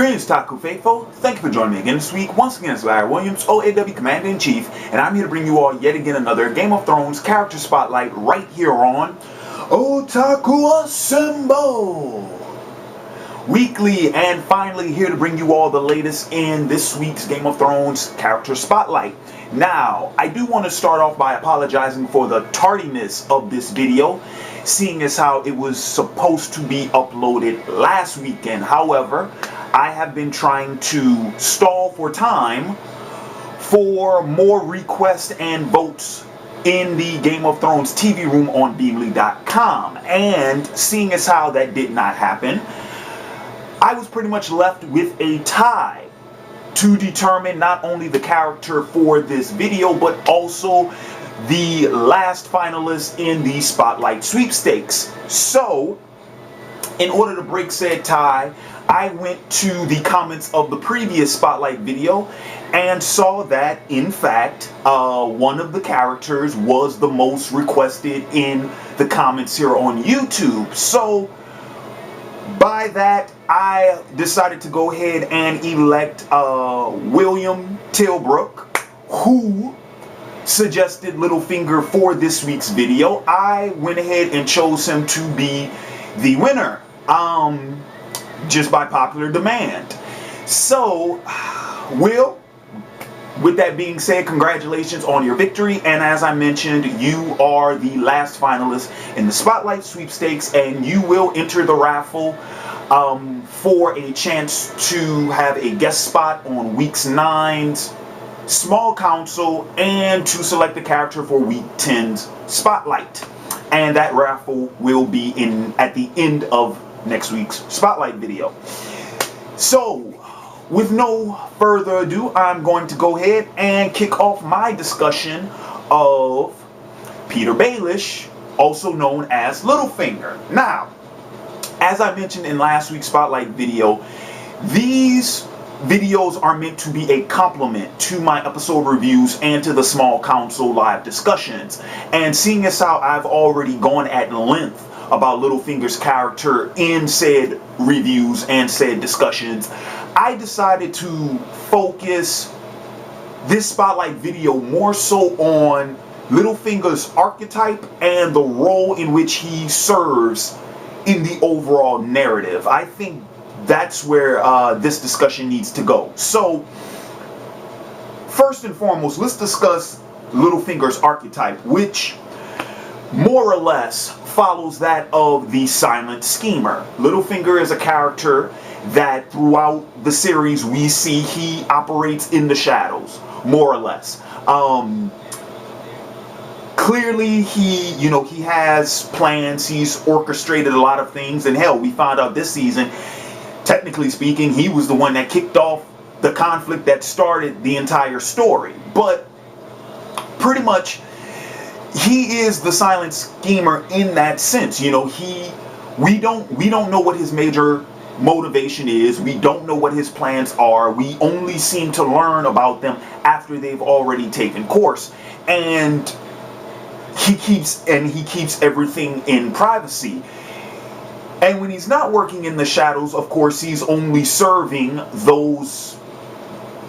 Greetings, Taku Faithful. Thank you for joining me again this week. Once again, it's Larry Williams, OAW Commander-in-Chief, and I'm here to bring you all yet again another Game of Thrones character spotlight right here on Otaku Assemble! Weekly, and finally here to bring you all the latest in this week's Game of Thrones character spotlight. Now, I do want to start off by apologizing for the tardiness of this video, seeing as how it was supposed to be uploaded last weekend. However, I have been trying to stall for time for more requests and votes in the Game of Thrones TV room on Beamly.com, and seeing as how that did not happen, I was pretty much left with a tie to determine not only the character for this video, but also the last finalist in the Spotlight Sweepstakes. So, in order to break said tie, I went to the comments of the previous Spotlight video and saw that, in fact, one of the characters was the most requested in the comments here on YouTube. So, by that, I decided to go ahead and elect William Tilbrook, who suggested Littlefinger for this week's video. I went ahead and chose him to be the winner, just by popular demand. So, Will, with that being said, congratulations on your victory, and as I mentioned, you are the last finalist in the Spotlight Sweepstakes, and you will enter the raffle for a chance to have a guest spot on Week 9's Small Council and to select a character for Week 10's Spotlight. And that raffle will be at the end of next week's Spotlight video. So, with no further ado, I'm going to go ahead and kick off my discussion of Petyr Baelish, also known as Littlefinger. Now, as I mentioned in last week's Spotlight video, these videos are meant to be a complement to my episode reviews and to the Small Council live discussions. And seeing as how I've already gone at length about Littlefinger's character in said reviews and said discussions, I decided to focus this Spotlight video more so on Littlefinger's archetype and the role in which he serves in the overall narrative. I think that's where this discussion needs to go. So, first and foremost, let's discuss Littlefinger's archetype, which more or less follows that of the Silent Schemer. Littlefinger is a character that throughout the series we see he operates in the shadows, more or less. Clearly, he has plans, he's orchestrated a lot of things, and hell, we found out this season, technically speaking, he was the one that kicked off the conflict that started the entire story. But pretty much, he is the Silent Schemer in that sense. You know, we don't know what his major motivation is. We don't know what his plans are. We only seem to learn about them after they've already taken course. And he keeps everything in privacy. And when he's not working in the shadows, of course, he's only serving those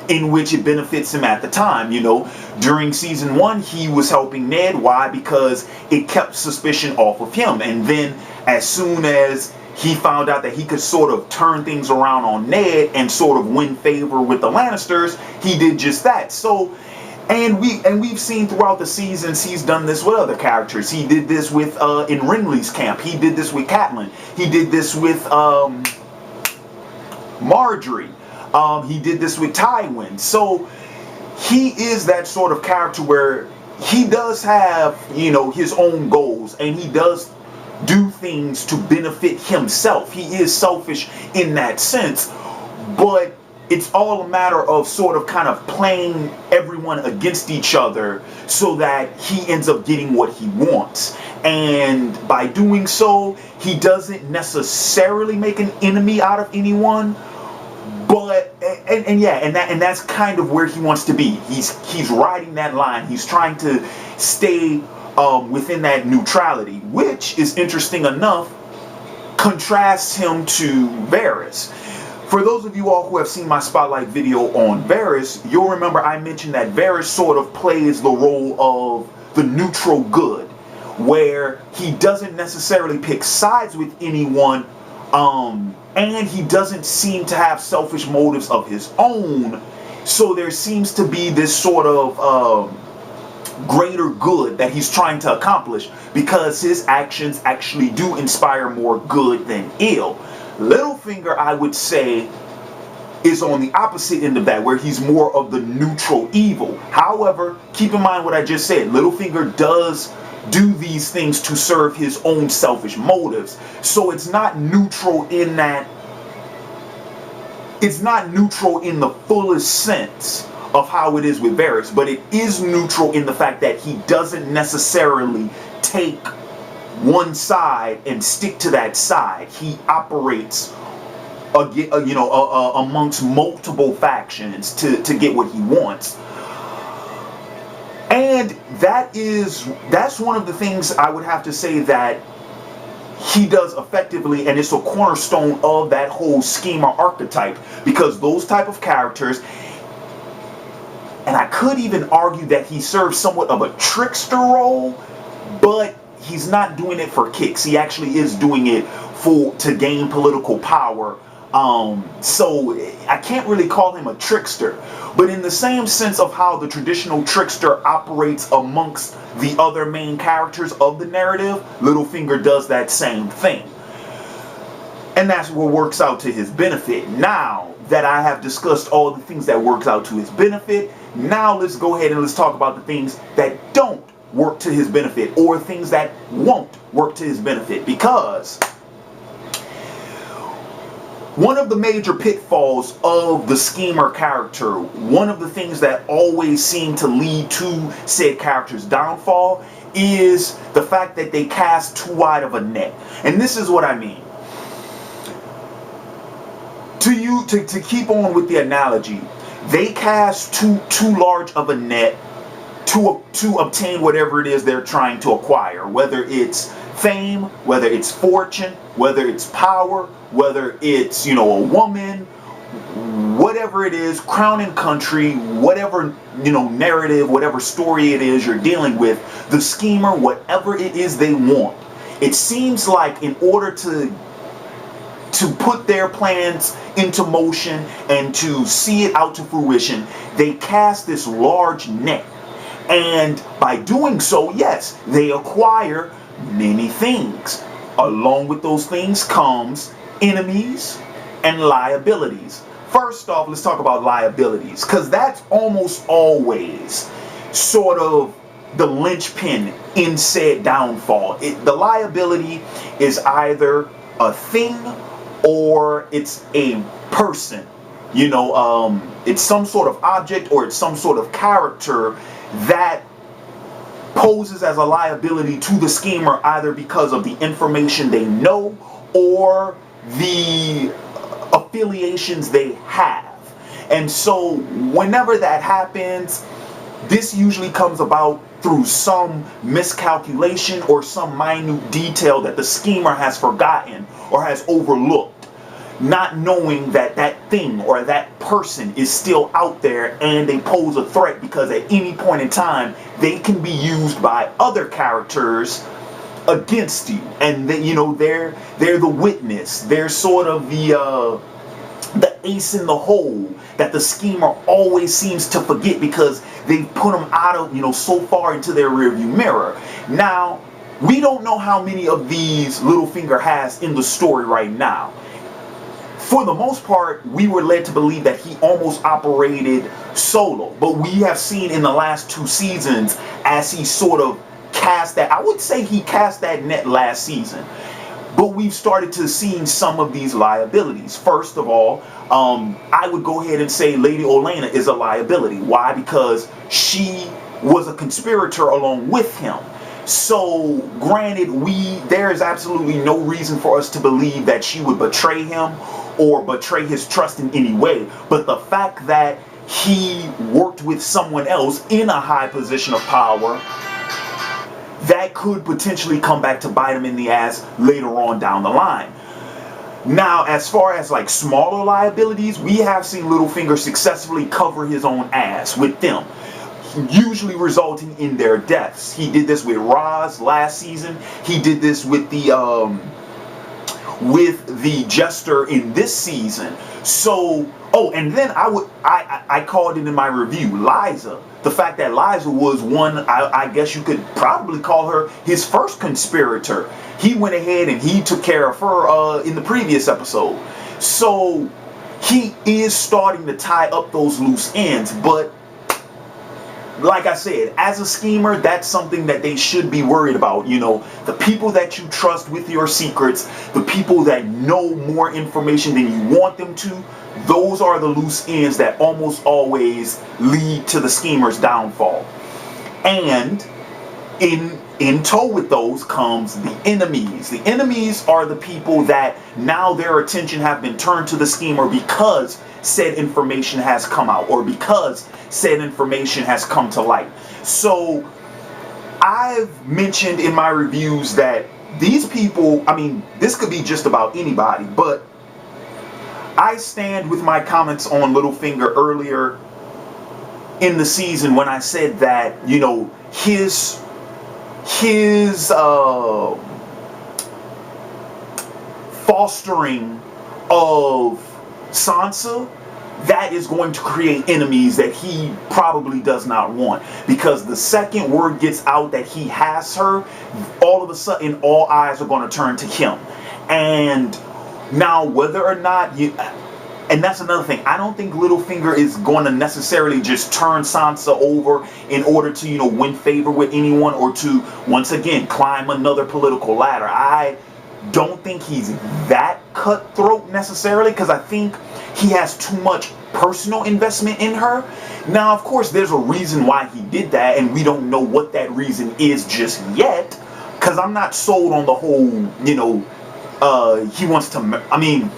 in which it benefits him at the time. You know, during season 1, he was helping Ned. Why? Because it kept suspicion off of him. And then as soon as he found out that he could sort of turn things around on Ned and sort of win favor with the Lannisters, he did just that. So, and we've seen throughout the seasons he's done this with other characters. He did this with in Renly's camp. He did this with Catelyn. He did this with Marjorie. He did this with Tywin. So he is that sort of character where he does have, you know, his own goals, and he does do things to benefit himself. He is selfish in that sense, but it's all a matter of sort of kind of playing everyone against each other so that he ends up getting what he wants. And by doing so, he doesn't necessarily make an enemy out of anyone, but and that's kind of where he wants to be. He's riding that line. He's trying to stay within that neutrality, which is interesting enough, contrasts him to Varys. For those of you all who have seen my spotlight video on Varys, you'll remember I mentioned that Varys sort of plays the role of the neutral good, where he doesn't necessarily pick sides with anyone, and he doesn't seem to have selfish motives of his own. So there seems to be this sort of greater good that he's trying to accomplish, because his actions actually do inspire more good than ill. Littlefinger, I would say, is on the opposite end of that, where he's more of the neutral evil. However, keep in mind what I just said. Littlefinger does do these things to serve his own selfish motives. So it's not neutral in that, it's not neutral in the fullest sense of how it is with Varys, but it is neutral in the fact that he doesn't necessarily take one side and stick to that side. He operates amongst multiple factions to get what he wants. And that's one of the things I would have to say that he does effectively, and it's a cornerstone of that whole schemer archetype, because those type of characters, and I could even argue that he serves somewhat of a trickster role, but he's not doing it for kicks. He actually is doing it to gain political power. So I can't really call him a trickster, but in the same sense of how the traditional trickster operates amongst the other main characters of the narrative, Littlefinger does that same thing. And that's what works out to his benefit. Now that I have discussed all the things that works out to his benefit, now let's go ahead and let's talk about the things that don't work to his benefit, or things that won't work to his benefit. Because one of the major pitfalls of the schemer character, one of the things that always seem to lead to said character's downfall, is the fact that they cast too wide of a net. And this is what I mean. To keep on with the analogy, they cast too large of a net to obtain whatever it is they're trying to acquire, whether it's fame, whether it's fortune, whether it's power, whether it's, a woman, whatever it is, crown and country, whatever, narrative, whatever story it is you're dealing with, the schemer, whatever it is they want. It seems like in order to put their plans into motion and to see it out to fruition, they cast this large net. And by doing so, yes, they acquire many things. Along with those things comes enemies and liabilities. First off, let's talk about liabilities, because that's almost always sort of the linchpin in said downfall. The liability is either a thing or it's a person. It's some sort of object, or it's some sort of character that poses as a liability to the schemer, either because of the information they know or the affiliations they have. And so whenever that happens, this usually comes about through some miscalculation or some minute detail that the schemer has forgotten or has overlooked, not knowing that that thing or that person is still out there and they pose a threat, because at any point in time they can be used by other characters against you, and they're the witness. They're sort of the ace in the hole that the schemer always seems to forget, because they've put them out of so far into their rearview mirror. Now, we don't know how many of these Littlefinger has in the story right now. For the most part, we were led to believe that he almost operated solo, but we have seen in the last 2 seasons as he sort of cast that, I would say he cast that net last season, but we've started to see some of these liabilities. First of all, I would go ahead and say Lady Olenna is a liability. Why? Because she was a conspirator along with him. So granted, there is absolutely no reason for us to believe that she would betray him or betray his trust in any way, but the fact that he worked with someone else in a high position of power, that could potentially come back to bite him in the ass later on down the line. Now, as far as like smaller liabilities, we have seen Littlefinger successfully cover his own ass with them, usually resulting in their deaths. He did this with Roz last season. He did this with the Jester in this season. So, oh, and then I called it in my review, Liza. The fact that Liza was one, I guess you could probably call her his first conspirator. He went ahead and he took care of her in the previous episode. So he is starting to tie up those loose ends, but like I said, as a schemer, that's something that they should be worried about. You know, the people that you trust with your secrets, the people that know more information than you want them to, those are the loose ends that almost always lead to the schemer's downfall. And in tow with those comes the enemies. The enemies are the people that now their attention have been turned to the schemer because said information has come out, or because said information has come to light. So I've mentioned in my reviews that these people, I mean, this could be just about anybody, but I stand with my comments on Littlefinger earlier in the season when I said that, you know, his fostering of Sansa, that is going to create enemies that he probably does not want. Because the second word gets out that he has her, all of a sudden all eyes are going to turn to him. And now whether or not you... And that's another thing. I don't think Littlefinger is going to necessarily just turn Sansa over in order to, you know, win favor with anyone or to, once again, climb another political ladder. I don't think he's that cutthroat necessarily, because I think he has too much personal investment in her. Now, of course, there's a reason why he did that, and we don't know what that reason is just yet, because I'm not sold on the whole, you know, he wants to, I mean...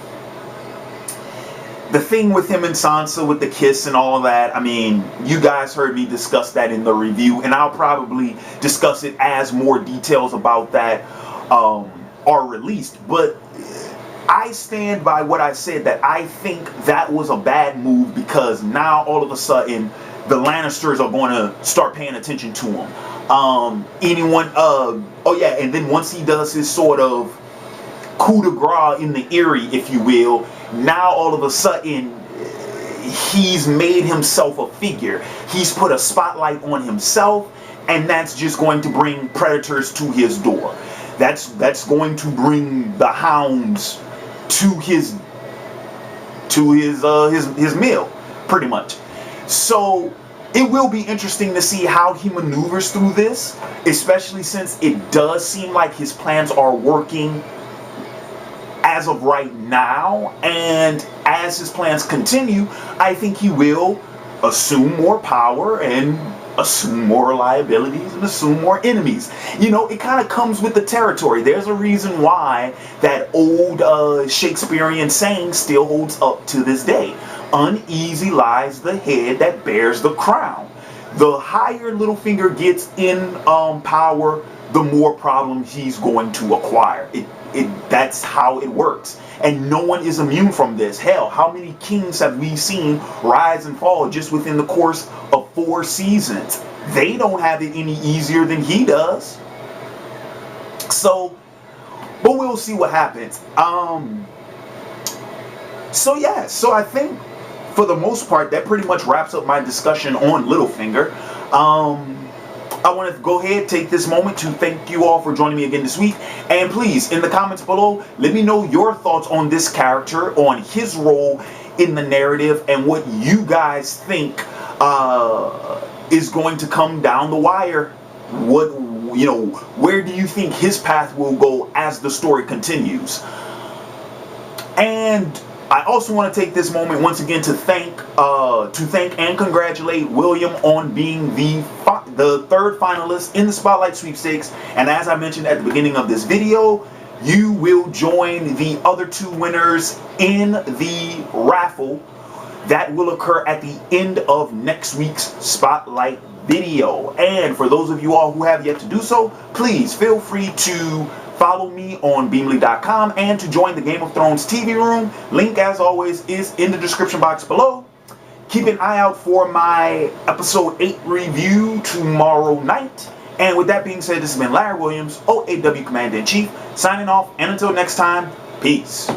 The thing with him and Sansa, with the kiss and all of that, I mean, you guys heard me discuss that in the review, and I'll probably discuss it as more details about that are released. But I stand by what I said, that I think that was a bad move, because now all of a sudden the Lannisters are going to start paying attention to him. Oh yeah, and then once he does his sort of coup de grace in the Eyrie, if you will, now all of a sudden he's made himself a figure. He's put a spotlight on himself, and that's just going to bring predators to his door. That's going to bring the hounds to his meal, pretty much. So it will be interesting to see how he maneuvers through this, especially since it does seem like his plans are working as of right now, and as his plans continue, I think he will assume more power and assume more liabilities and assume more enemies. You know, it kind of comes with the territory. There's a reason why that old Shakespearean saying still holds up to this day. Uneasy lies the head that bears the crown. The higher Littlefinger gets in power, the more problems he's going to acquire. That's how it works. And no one is immune from this. Hell, how many kings have we seen rise and fall just within the course of 4 seasons? They don't have it any easier than he does. So, but we'll see what happens. So yeah, so I think for the most part, that pretty much wraps up my discussion on Littlefinger. I want to go ahead, take this moment to thank you all for joining me again this week. And please, in the comments below, let me know your thoughts on this character, on his role in the narrative, and what you guys think is going to come down the wire. What, you know, where do you think his path will go as the story continues? And I also want to take this moment once again to thank and congratulate William on being the 3rd finalist in the Spotlight Sweepstakes. And as I mentioned at the beginning of this video, you will join the other 2 winners in the raffle that will occur at the end of next week's Spotlight video. And for those of you all who have yet to do so, please feel free to Follow me on Beamly.com, and to join the Game of Thrones TV room, link as always is in the description box below. Keep an eye out for my episode 8 review tomorrow night. And with that being said, this has been Larry Williams, OAW Commander-in-Chief, signing off, and until next time, peace.